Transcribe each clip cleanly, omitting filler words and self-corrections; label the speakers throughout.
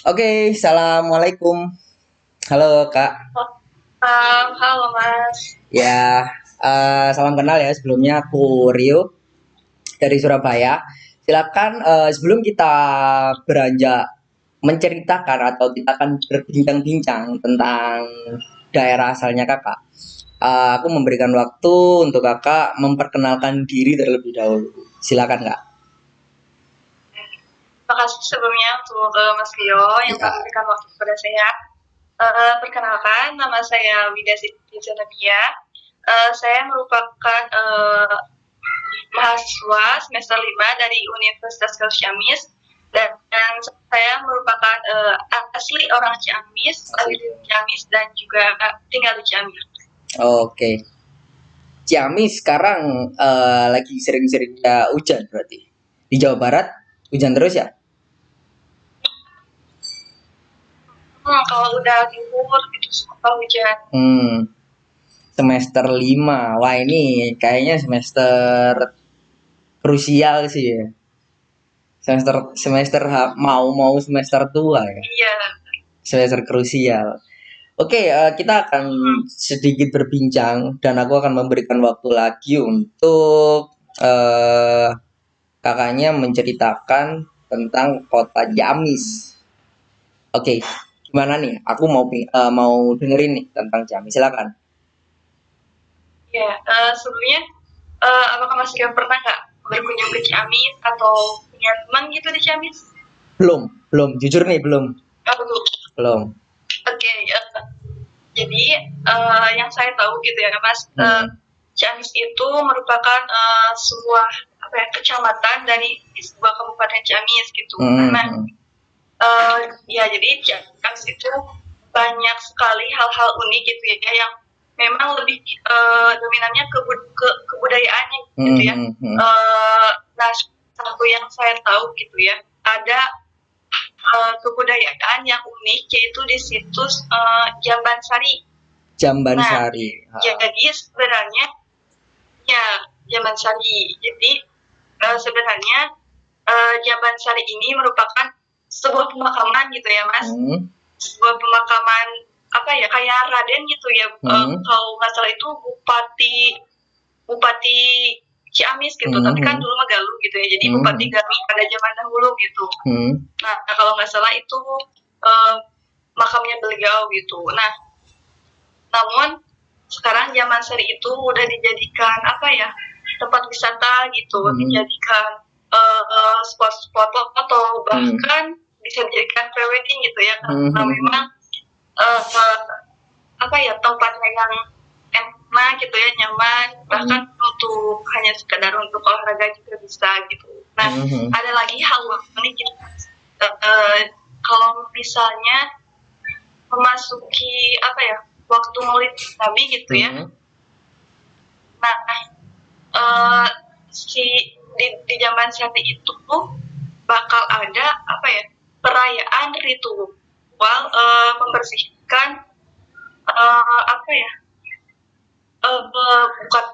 Speaker 1: Oke, assalamualaikum. Halo Kak.
Speaker 2: Halo Mas.
Speaker 1: Ya, salam kenal ya. Sebelumnya aku Rio dari Surabaya. Silakan sebelum kita beranjak menceritakan atau kita akan berbincang-bincang tentang daerah asalnya Kakak. Aku memberikan waktu untuk Kakak memperkenalkan diri terlebih dahulu. Silakan Kak.
Speaker 2: Terima kasih sebelumnya untuk Mas Rio yang telah
Speaker 1: Ya.
Speaker 2: memberikan waktu kepada saya. Perkenalkan, nama saya Wida Siti Zanabia. Saya merupakan mahasiswa semester 5 dari Universitas Galuh Ciamis dan saya merupakan asli orang Ciamis, lahir di Ciamis dan juga tinggal di Ciamis.
Speaker 1: Oke. Ciamis sekarang lagi sering-seringnya hujan berarti. Di Jawa Barat hujan terus ya?
Speaker 2: Kalau udah libur itu suka hujan.
Speaker 1: Semester 5. Wah, ini kayaknya semester krusial sih ya. Semester semester mau semester tua ya.
Speaker 2: Iya.
Speaker 1: Semester krusial. Oke, kita akan sedikit berbincang dan aku akan memberikan waktu lagi untuk kakaknya menceritakan tentang kota Ciamis. Oke, gimana nih? Aku mau dengerin nih tentang Ciamis. Silakan.
Speaker 2: Ya, sebelumnya apakah Mas Rio pernah nggak berkunjung ke Ciamis atau punya teman gitu di Ciamis?
Speaker 1: Belum, jujur nih belum.
Speaker 2: Oh, belum.
Speaker 1: Belum.
Speaker 2: Oke, jadi yang saya tahu gitu ya Mas, Ciamis itu merupakan sebuah kecamatan dari sebuah kabupaten Ciamis gitu. Nah, ya jadi Ciamis itu banyak sekali hal-hal unik gitu ya yang memang lebih dominannya kebudayaannya gitu ya. Nah, satu yang saya tahu gitu ya, ada kebudayaan yang unik yaitu di situs Jambansari.
Speaker 1: Jambansari.
Speaker 2: Nah, jadi sebenarnya ya Jambansari. Jadi sebenarnya Jambansari ini merupakan sebuah pemakaman gitu ya Mas. Sebuah pemakaman kayak Raden gitu ya. Kalau nggak salah itu Bupati Ciamis gitu, tapi kan dulu mah Galuh gitu ya, jadi Bupati Galuh pada zaman dahulu gitu. Nah, kalau nggak salah itu makamnya beliau gitu. Nah, namun sekarang Jambansari itu udah dijadikan tempat wisata gitu, dijadikan spot-spot foto, bahkan bisa dijadikan pre-wedding gitu ya, karena memang tempatnya yang enak gitu ya, nyaman, bahkan untuk hanya sekedar untuk olahraga juga bisa gitu. Nah, ada lagi hal unik gitu. Kalau misalnya memasuki waktu Maulid Nabi gitu ya. Nah, di Jambansari itu bakal ada perayaan ritual membersihkan bukan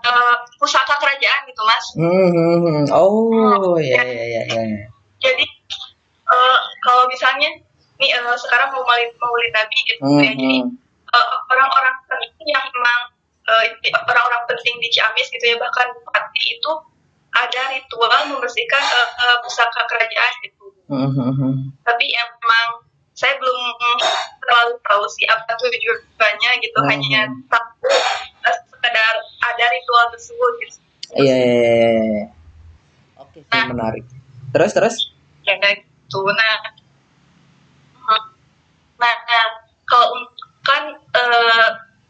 Speaker 2: pusaka kerajaan gitu Mas.
Speaker 1: Oh, ya.
Speaker 2: Jadi kalau misalnya nih sekarang mau Maulid Nabi gitu ya, jadi orang-orang penting yang memang orang-orang penting di Ciamis gitu ya, bahkan bupati itu ada ritual membersihkan pusaka kerajaan gitu. Tapi emang saya belum terlalu tahu sih apa tujuannya gitu, hanya tahu sekedar ada ritual tersebut gitu.
Speaker 1: Iya. Oke, menarik. Terus?
Speaker 2: Ya gitu. Nah, kalau kan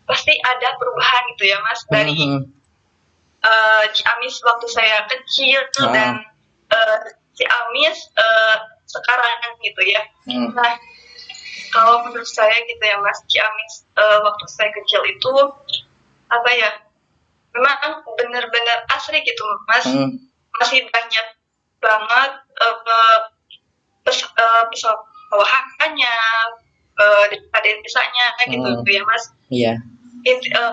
Speaker 2: pasti ada perubahan gitu ya Mas, dari Ciamis waktu saya kecil dan Ciamis sekarang gitu ya. Nah, kalau menurut saya gitu ya Mas, Ciamis waktu saya kecil itu memang benar-benar asri gitu Mas. Masih banyak banget pesawahannya, ada desanya gitu ya Mas.
Speaker 1: Iya.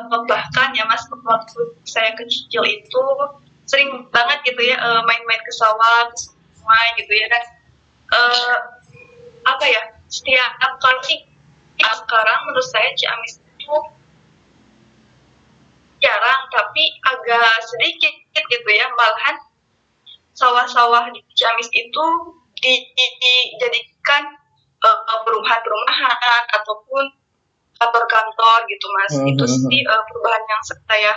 Speaker 2: Bahkan ya Mas, waktu saya kecil itu sering banget gitu ya main-main ke sawah, ke sungai gitu ya, dan setiap kali sekarang menurut saya Ciamis itu jarang tapi agak sedikit gitu ya, malahan sawah-sawah di Ciamis itu dijadikan perumahan-perumahan ataupun kantor-kantor gitu Mas. Itu sih perubahan yang saya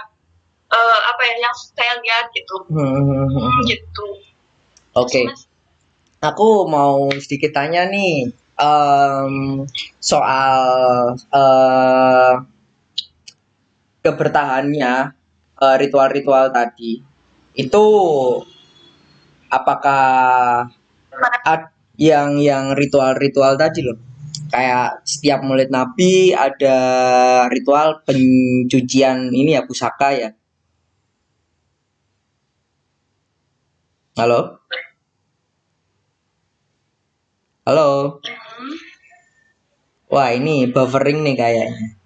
Speaker 2: yang saya lihat gitu. Gitu.
Speaker 1: Oke. Aku mau sedikit tanya nih soal kebertahannya ritual-ritual tadi. Itu apakah yang ritual-ritual tadi loh, kayak setiap Maulid Nabi ada ritual pencucian ini ya, pusaka ya. Halo? Halo? Wah, ini buffering nih kayaknya.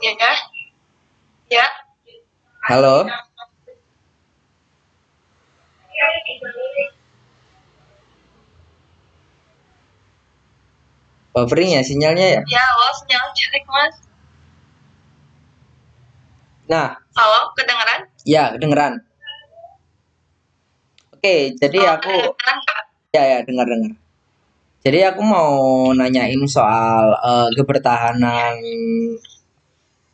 Speaker 2: Ya. Ya.
Speaker 1: Halo? Buffering ya sinyalnya ya?
Speaker 2: Ya, halo, sinyal jelek Mas.
Speaker 1: Nah,
Speaker 2: halo, kedengeran?
Speaker 1: Ya, kedengeran. Oke, jadi aku ya dengar. Jadi aku mau nanyain soal kebertahanan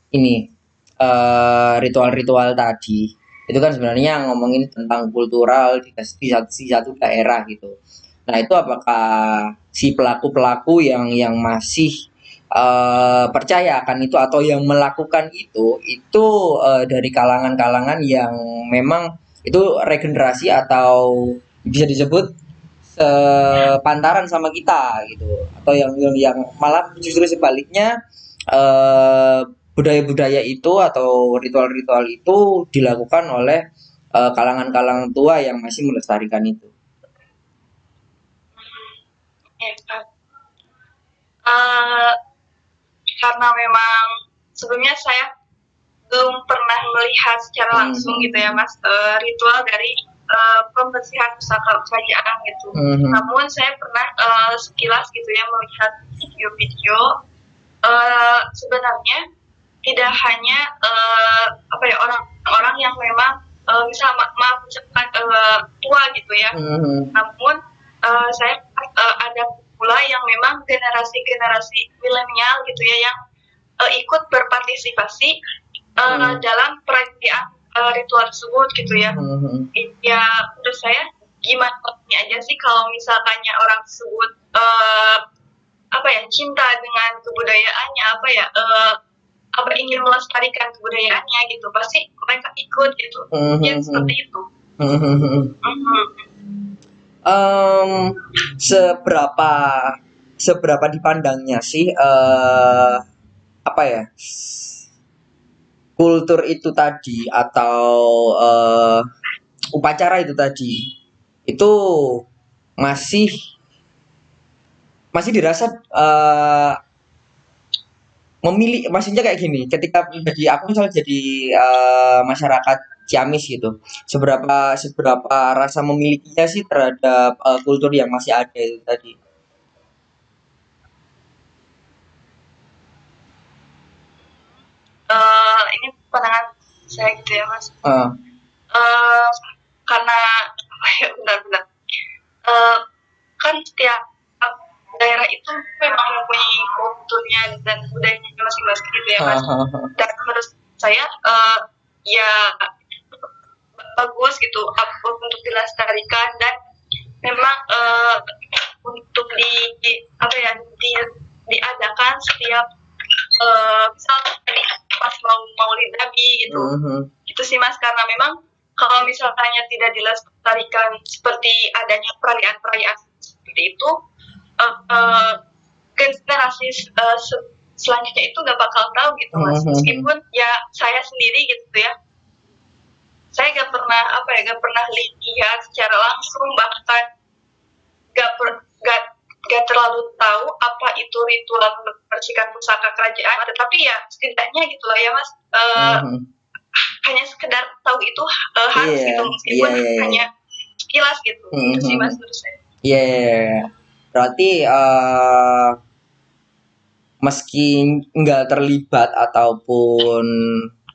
Speaker 1: ini ritual-ritual tadi. Itu kan sebenarnya ngomongin tentang kultural di satu daerah gitu. Nah, itu apakah si pelaku-pelaku yang masih percaya akan itu atau yang melakukan itu dari kalangan-kalangan yang memang itu regenerasi atau bisa disebut sepantaran sama kita gitu, atau yang malah justru sebaliknya budaya-budaya itu atau ritual-ritual itu dilakukan oleh kalangan-kalangan tua yang masih melestarikan itu.
Speaker 2: Karena memang sebelumnya saya belum pernah melihat secara langsung gitu ya Mas, ritual dari pembersihan pusaka kerajaan gitu. Namun saya pernah sekilas gitu ya melihat video-video, sebenarnya tidak hanya orang-orang yang memang misal maaf ucapkan tua gitu ya. Namun saya ada pula yang memang generasi milenial gitu ya yang ikut berpartisipasi dalam perayaan ritual tersebut gitu ya. Ya menurut saya gimana aja sih kalau misalkannya orang tersebut cinta dengan kebudayaannya, ingin melestarikan kebudayaannya gitu, pasti mereka ikut gitu. Ya seperti itu.
Speaker 1: Seberapa dipandangnya sih kultur itu tadi atau upacara itu tadi itu masih dirasa memilih, maksudnya kayak gini, ketika jadi aku misalnya jadi masyarakat Ciamis gitu, seberapa rasa memilikinya sih terhadap kultur yang masih ada itu tadi.
Speaker 2: Ini pandangan saya gitu ya Mas. Karena benar-benar kan setiap daerah itu memang mempunyai kulturnya dan budayanya masing-masing gitu ya Mas. Dan menurut saya ya bagus gitu untuk dilestarikan dan memang untuk diadakan setiap misal pas mau Maulid Nabi gitu. Itu sih Mas, karena memang kalau misalnya tidak dilestarikan seperti adanya perayaan-perayaan seperti itu, generasi selanjutnya itu gak bakal tahu gitu Mas. Meskipun ya saya sendiri gitu ya, saya gak pernah lihat secara langsung, bahkan gak terlalu tahu apa itu ritual membersihkan pusaka kerajaan, tetapi ya setidaknya gitulah ya Mas, hanya sekedar tahu itu harus gitu, meskipun hanya sekilas gitu. Itu sih Mas menurut saya.
Speaker 1: Iya, berarti meski nggak terlibat ataupun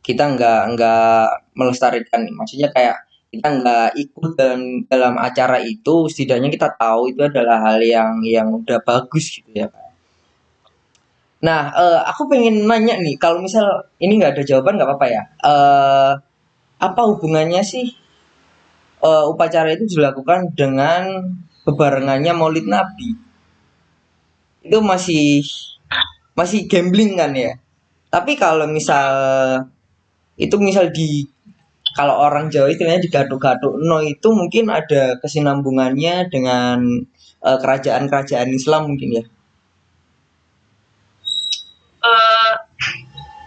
Speaker 1: kita nggak melestarikan, maksudnya kayak kita nggak ikut dalam dalam acara itu, setidaknya kita tahu itu adalah hal yang udah bagus gitu ya. Nah, aku pengen nanya nih, kalau misal ini nggak ada jawaban nggak apa-apa ya. Apa hubungannya sih upacara itu dilakukan dengan bebarengannya Maulid Nabi? Itu masih masih gambling kan ya. Tapi kalau misal itu misal di kalau orang Jawa istilahnya digaduk-gaduk no itu mungkin ada kesinambungannya dengan kerajaan-kerajaan Islam mungkin ya.
Speaker 2: Eh,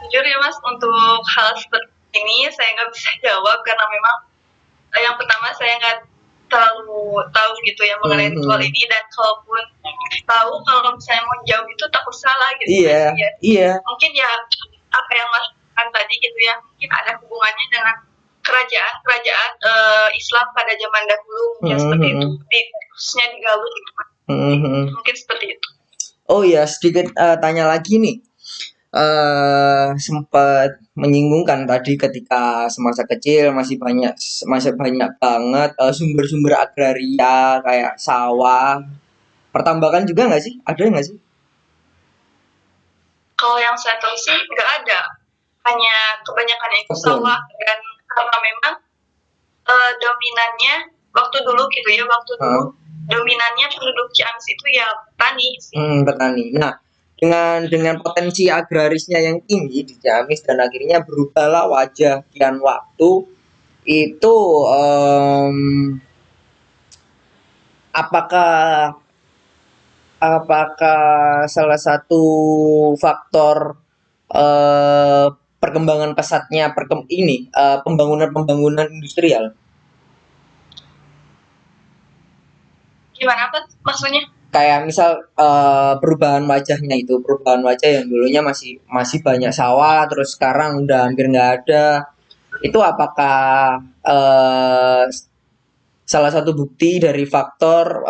Speaker 2: Jujur ya Mas, untuk hal seperti ini saya nggak bisa jawab karena memang yang pertama saya nggak terlalu tahu gitu ya mengenai ritual
Speaker 1: Mhm.
Speaker 2: ini, dan kalaupun tahu, kalau misalnya mau jawab itu takut salah gitu
Speaker 1: Iya,
Speaker 2: Mas. Ya,
Speaker 1: iya.
Speaker 2: mungkin ya apa yang Mas katakan tadi gitu ya, mungkin ada hubungannya dengan kerajaan Islam pada zaman dahulu, mungkin seperti itu,
Speaker 1: Mhm.
Speaker 2: khususnya di Galuh gitu, Mas.
Speaker 1: Mhm.
Speaker 2: Mungkin seperti itu.
Speaker 1: Oh ya, sedikit tanya lagi nih. Sempat menyinggungkan tadi ketika semasa kecil masih banyak banget sumber-sumber agraria kayak sawah, pertambakan juga nggak sih? Ada nggak sih?
Speaker 2: Kalau yang saya tahu sih nggak ada, hanya kebanyakan itu
Speaker 1: Kebun.
Speaker 2: sawah, dan karena memang dominannya waktu dulu gitu ya,
Speaker 1: Heeh.
Speaker 2: dominannya penduduk Ciamis itu ya petani sih.
Speaker 1: Petani. Nah, dengan potensi agrarisnya yang tinggi di Ciamis dan akhirnya berubahlah wajah kian waktu itu apakah apakah salah satu faktor eh, perkembangan pesatnya pembangunan industrial
Speaker 2: Gimana apa maksudnya?
Speaker 1: kayak misal perubahan wajah yang dulunya masih masih banyak sawah terus sekarang udah hampir nggak ada itu apakah salah satu bukti dari faktor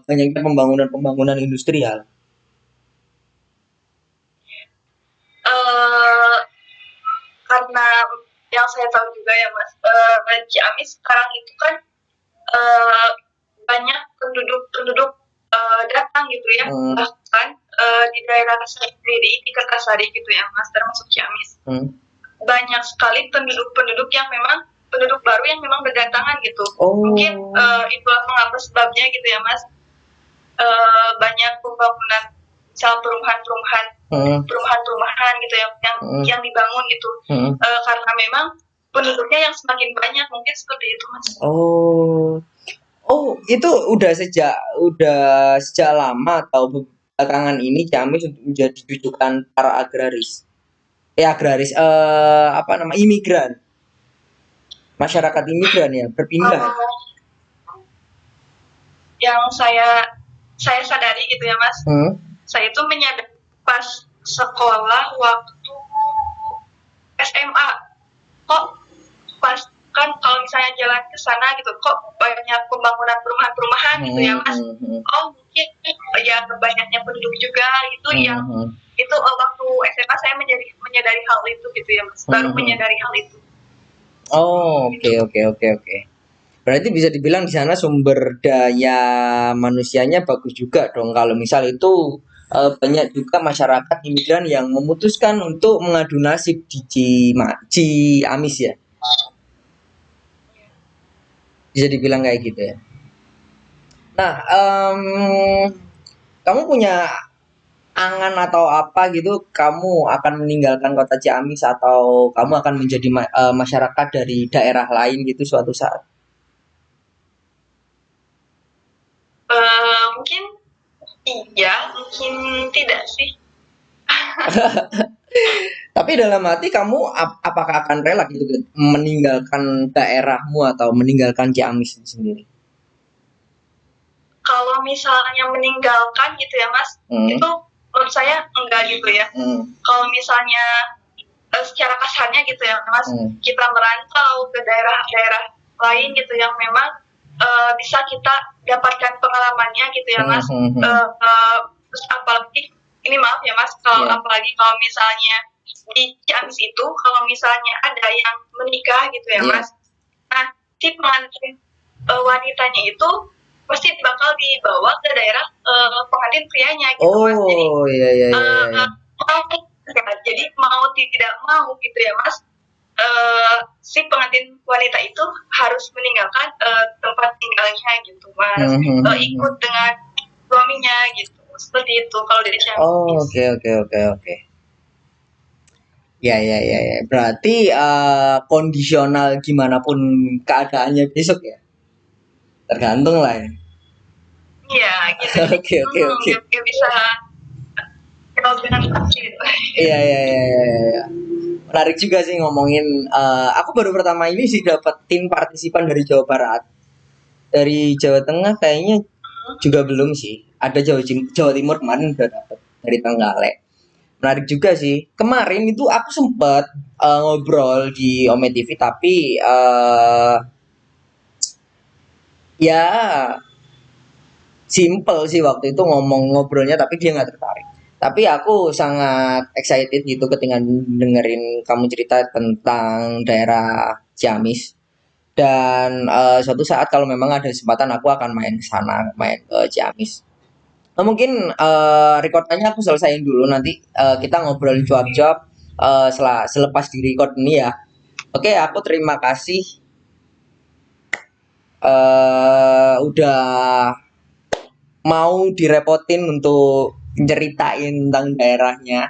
Speaker 1: banyaknya pembangunan industrial.
Speaker 2: eh karena yang saya tahu juga ya Mas, Ciamis sekarang itu kan eh, banyak penduduk datang gitu ya,
Speaker 1: Hmm,
Speaker 2: bahkan di daerah sendiri di Kertasari gitu ya Mas, termasuk Ciamis,
Speaker 1: hmm.
Speaker 2: banyak sekali penduduk-penduduk yang memang penduduk baru yang memang berdatangan gitu. Mungkin
Speaker 1: Oh.
Speaker 2: itulah mengapa sebabnya gitu ya Mas, banyak pembangunan, misal perumahan-perumahan
Speaker 1: Hmm,
Speaker 2: perumahan-perumahan gitu
Speaker 1: hmm,
Speaker 2: yang dibangun gitu,
Speaker 1: hmm.
Speaker 2: karena memang penduduknya yang semakin banyak, mungkin seperti itu Mas.
Speaker 1: Oh. Oh, itu udah sejak lama atau belakangan ini Ciamis menjadi rujukan para agraris. Agraris apa nama imigran, masyarakat imigran ya, berpindah.
Speaker 2: Kalau yang saya sadari gitu ya Mas,
Speaker 1: Hmm.
Speaker 2: saya itu menyadari pas sekolah waktu SMA, kok pas kan kalau misalnya jalan ke sana gitu, kok banyak pembangunan perumahan-perumahan gitu ya Mas.
Speaker 1: Hmm.
Speaker 2: Oh mungkin ya banyaknya penduduk juga itu yang
Speaker 1: Hmm.
Speaker 2: itu waktu SMA saya menyadari hal itu gitu ya Mas, baru
Speaker 1: Hmm.
Speaker 2: menyadari hal itu.
Speaker 1: Oh, oke oke oke oke. Berarti bisa dibilang di sana sumber daya manusianya bagus juga dong. Kalau misal itu banyak juga masyarakat imigran yang memutuskan untuk mengadu nasib di Ciamis ya. Bisa dibilang kayak gitu ya. Nah, kamu punya angan atau apa gitu? Kamu akan meninggalkan kota Ciamis atau kamu akan menjadi masyarakat dari daerah lain gitu suatu saat?
Speaker 2: Mungkin iya, mungkin tidak sih.
Speaker 1: Tapi dalam hati kamu apakah akan rela gitu meninggalkan daerahmu atau meninggalkan Ciamis sendiri?
Speaker 2: Kalau misalnya meninggalkan gitu ya Mas, itu menurut saya enggak gitu ya. Kalau misalnya secara kasarnya gitu ya Mas, kita merantau ke daerah-daerah lain gitu yang memang bisa kita dapatkan pengalamannya gitu ya Mas. Terus apalagi ini maaf ya Mas, kalau
Speaker 1: Iya.
Speaker 2: apalagi kalau misalnya di Ciamis itu kalau misalnya ada yang menikah gitu ya
Speaker 1: Iya.
Speaker 2: Mas. Nah, si pengantin wanitanya itu pasti bakal dibawa ke daerah pengantin prianya gitu Mas. Jadi
Speaker 1: Oh, iya iya iya iya.
Speaker 2: jadi mau tidak mau gitu ya Mas, si pengantin wanita itu harus meninggalkan tempat tinggalnya gitu Mas, ikut dengan suaminya gitu, seperti itu kalau dari
Speaker 1: Oh,
Speaker 2: Ciamis.
Speaker 1: oke oke oke oke. Ya ya ya ya. Berarti kondisional gimana pun keadaannya besok ya. Tergantung lah ya.
Speaker 2: Iya gitu, jadi
Speaker 1: Oke oke oke.
Speaker 2: nggak bisa kalau dengan pasti gitu.
Speaker 1: Iya iya iya iya. Iya. Menarik juga sih ngomongin. Aku baru pertama ini sih dapetin partisipan dari Jawa Barat. Dari Jawa Tengah kayaknya juga belum sih. Ada Jawa Timur kemarin udah dapet dari Trenggalek. Menarik juga sih. Kemarin itu aku sempat ngobrol di Ome TV tapi ya simple sih waktu itu ngomong ngobrolnya tapi dia nggak tertarik. Tapi aku sangat excited gitu ketika dengerin kamu cerita tentang daerah Ciamis. Dan suatu saat kalau memang ada kesempatan aku akan main ke sana, main ke Ciamis. Nah, mungkin rekordannya aku selesaiin dulu nanti kita ngobrol jawab-jawab selepas di record ini ya. Oke, aku terima kasih udah mau direpotin untuk ceritain tentang daerahnya.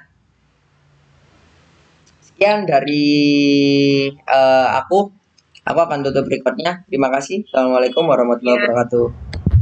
Speaker 1: Sekian dari aku. Aku akan tutup recordnya. Terima kasih. Assalamualaikum warahmatullahi
Speaker 2: Iya.
Speaker 1: wabarakatuh.